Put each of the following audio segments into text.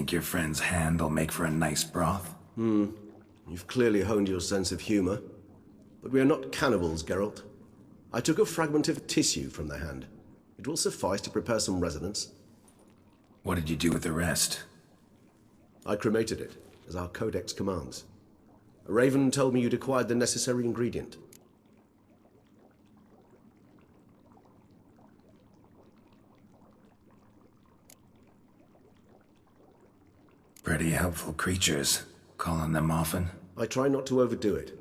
Think your friend's hand will make for a nice broth? You've clearly honed your sense of humor. But we are not cannibals, Geralt. I took a fragment of tissue from the hand. It will suffice to prepare some resonance. What did you do with the rest? I cremated it, as our codex commands. A raven told me you'd acquired the necessary ingredient. Pretty helpful creatures. Call on them often? I try not to overdo it,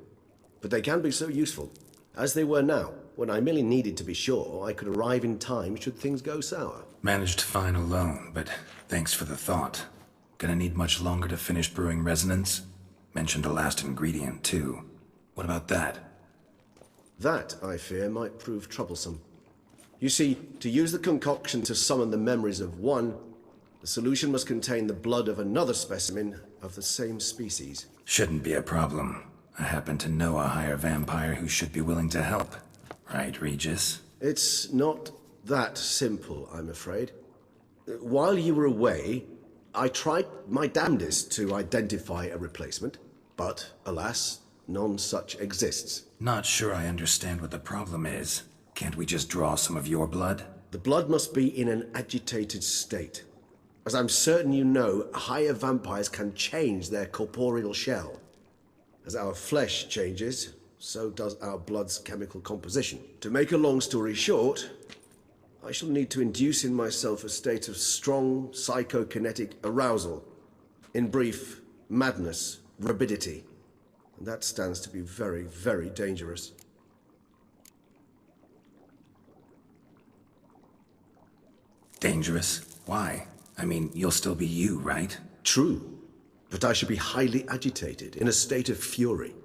but they can be so useful. As they were now, when I merely needed to be sure I could arrive in time should things go sour. Managed fine alone, but thanks for the thought. Gonna need much longer to finish brewing resonance? Mentioned a last ingredient, too. What about that? That, I fear, might prove troublesome. You see, to use the concoction to summon the memories of one, the solution must contain the blood of another specimen of the same species. Shouldn't be a problem. I happen to know a higher vampire who should be willing to help. Right, Regis? It's not that simple, I'm afraid. While you were away, I tried my damnedest to identify a replacement, but alas, none such exists. Not sure I understand what the problem is. Can't we just draw some of your blood? The blood must be in an agitated state. As I'm certain you know, higher vampires can change their corporeal shell. As our flesh changes, so does our blood's chemical composition. To make a long story short, I shall need to induce in myself a state of strong psychokinetic arousal. In brief, madness, rabidity. And that stands to be very, very dangerous. Dangerous? Why? I mean, you'll still be you, right? True, but I should be highly agitated, in a state of fury.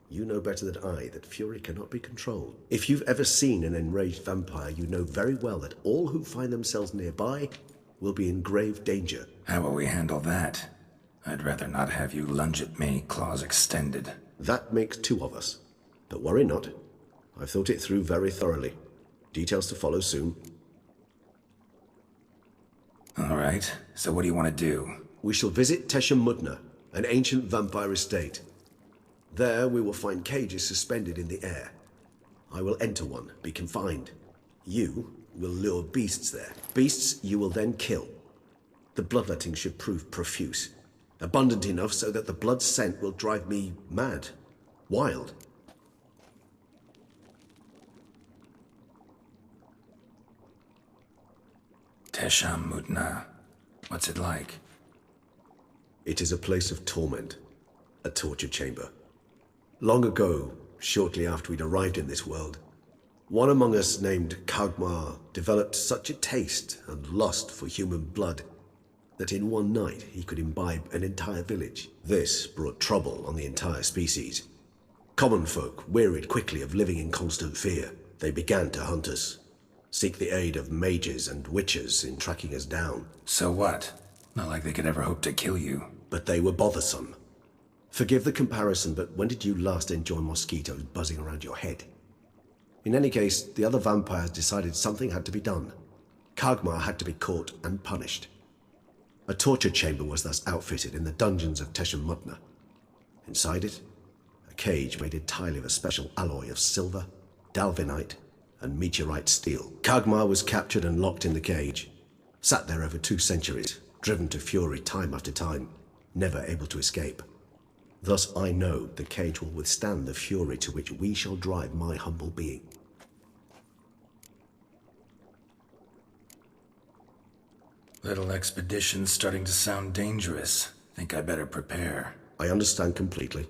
You know better than I that fury cannot be controlled. If you've ever seen an enraged vampire, you know very well that all who find themselves nearby will be in grave danger. How will we handle that? I'd rather not have you lunge at me, claws extended. That makes two of us. But worry not. I've thought it through very thoroughly. Details to follow soon. All right, so what do you want to do? We shall visit Teshem Mutna, an ancient vampire estate. There we will find cages suspended in the air. I will enter one, be confined. You will lure beasts there. Beasts you will then kill. The bloodletting should prove profuse. Abundant enough so that the blood scent will drive me mad. Wild. Teshem Mutna. What's it like? It is a place of torment. A torture chamber. Long ago, shortly after we'd arrived in this world, one among us named Kagmar developed such a taste and lust for human blood that in one night he could imbibe an entire village. This brought trouble on the entire species. Common folk wearied quickly of living in constant fear. They began to hunt us, seek the aid of mages and witches in tracking us down. So what? Not like they could ever hope to kill you. But they were bothersome. Forgive the comparison, but when did you last enjoy mosquitoes buzzing around your head? In any case, the other vampires decided something had to be done. Kagmar had to be caught and punished. A torture chamber was thus outfitted in the dungeons of Teshem Mutna. Inside it, a cage made entirely of a special alloy of silver, dalvinite, and meteorite steel. Kagmar was captured and locked in the cage, sat there over 2 centuries, driven to fury time after time, never able to escape. Thus I know the cage will withstand the fury to which we shall drive my humble being. Little expedition's starting to sound dangerous. Think I better prepare. I understand completely.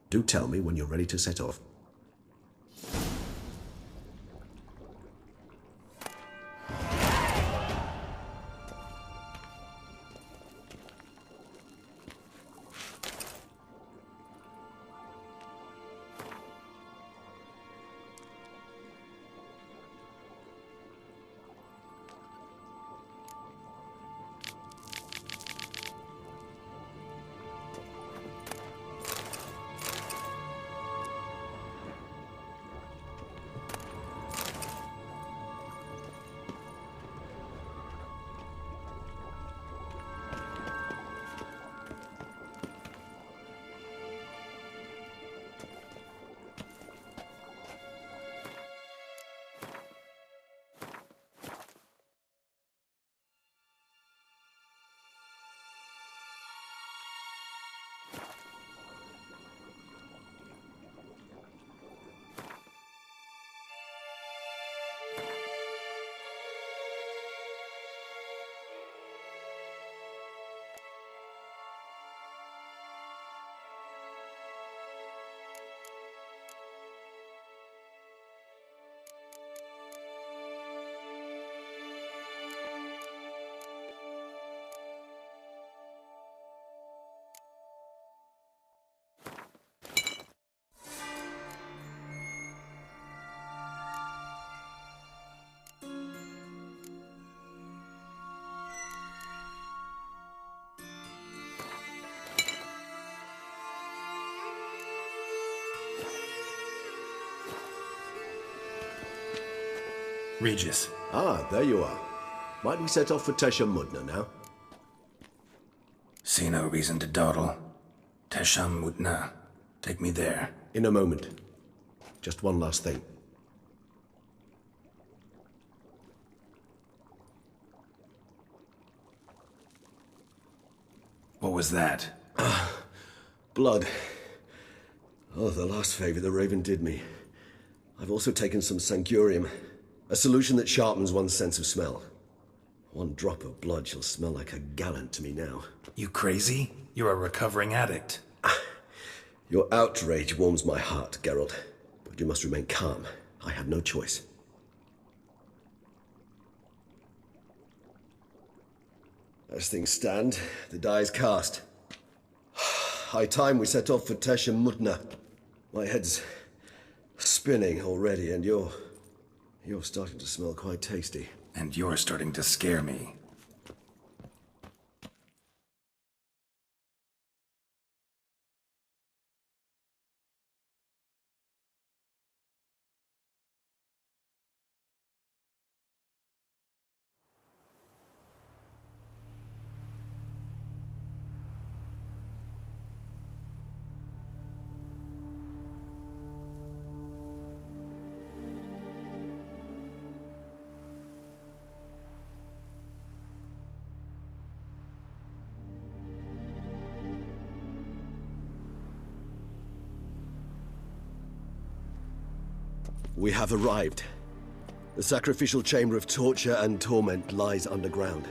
Do tell me when you're ready to set off. Regis. Ah, there you are. Might we set off for Tesha Mudna now? See no reason to dawdle. Tesham Mutna. Take me there. In a moment. Just one last thing. What was that? Blood. Oh, the last favor the Raven did me. I've also taken some Sancurium, a solution that sharpens one's sense of smell. One drop of blood shall smell like a gallon to me now. You crazy? You're a recovering addict. Your outrage warms my heart, Geralt. But you must remain calm. I had no choice. As things stand, the die is cast. High time we set off for Tesha Mutna. My head's spinning already, and you're starting to smell quite tasty. And you're starting to scare me. We have arrived. The sacrificial chamber of torture and torment lies underground.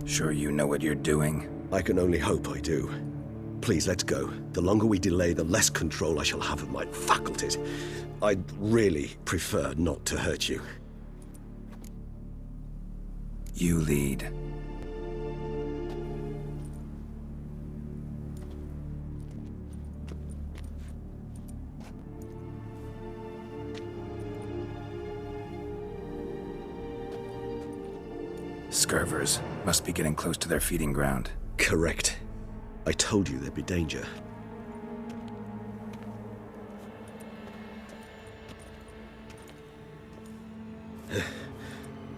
Sure you know what you're doing? I can only hope I do. Please, let's go. The longer we delay, the less control I shall have of my faculties. I'd really prefer not to hurt you. You lead. Scurvers must be getting close to their feeding ground. Correct. I told you there'd be danger.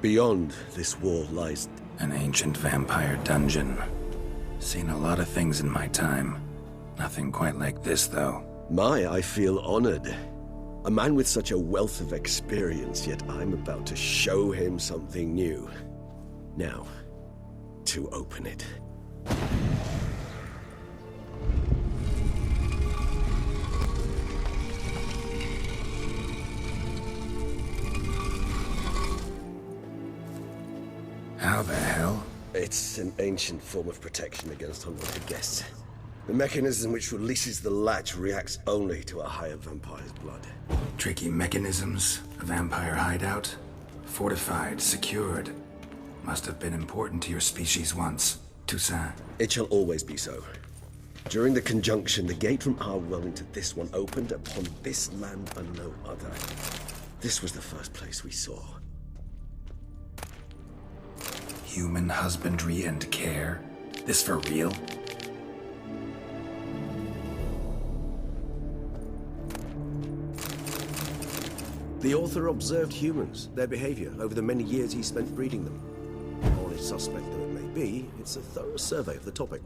Beyond this wall lies... An ancient vampire dungeon. Seen a lot of things in my time. Nothing quite like this, though. I feel honored. A man with such a wealth of experience, yet I'm about to show him something new. Now, to open it. How the hell? It's an ancient form of protection against unwanted guests. The mechanism which releases the latch reacts only to a higher vampire's blood. Tricky mechanisms, a vampire hideout. Fortified, secured. Must have been important to your species once, Toussaint. It shall always be so. During the conjunction, the gate from our well into this one opened upon this land and no other. This was the first place we saw. Human husbandry and care? This for real? The author observed humans, their behavior, over the many years he spent breeding them. Honest suspect though it may be, it's a thorough survey of the topic.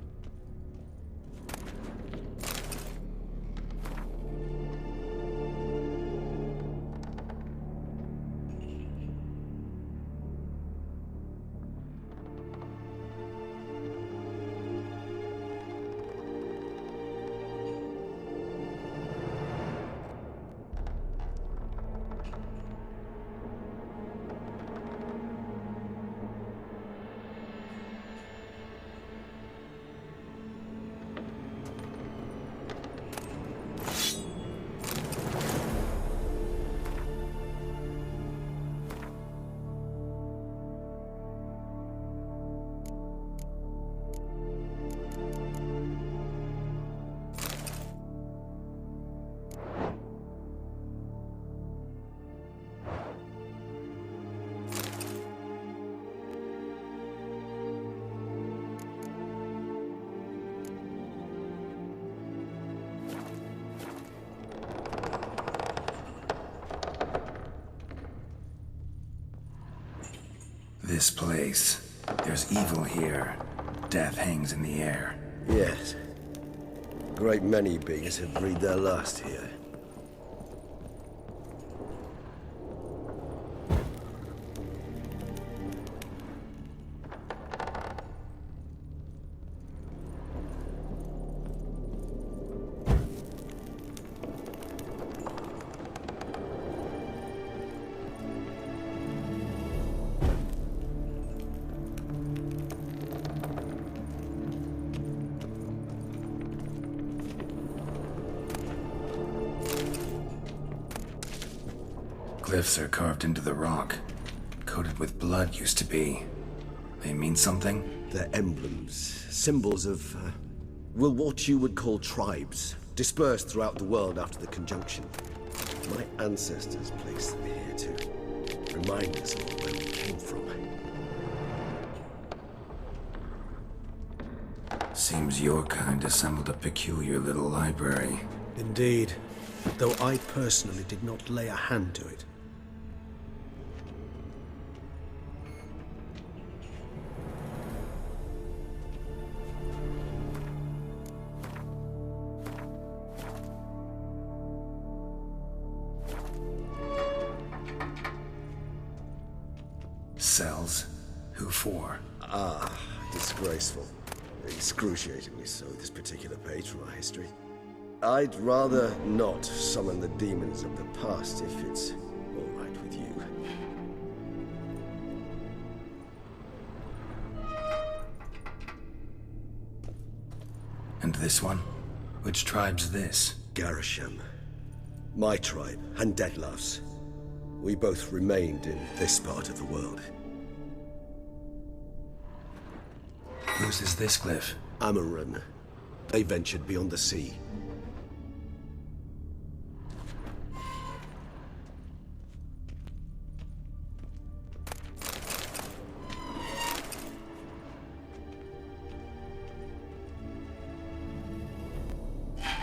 This place. There's evil here. Death hangs in the air. Yes. A great many beings have breathed their last here. Glyphs are carved into the rock. Coated with blood used to be. They mean something? They're emblems, symbols of, well, what you would call tribes, dispersed throughout the world after the conjunction. My ancestors placed them here to remind us of where we came from. Seems your kind assembled a peculiar little library. Indeed, though I personally did not lay a hand to it. Cells? Who for? Disgraceful. Excruciatingly so, this particular page from our history. I'd rather not summon the demons of the past if it's all right with you. And this one? Which tribe's this? Garisham. My tribe, and Dettlaff's. We both remained in this part of the world. Whose is this glyph? Amaran. They ventured beyond the sea.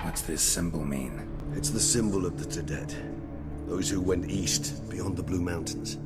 What's this symbol mean? It's the symbol of the Tedet. Those who went east, beyond the Blue Mountains.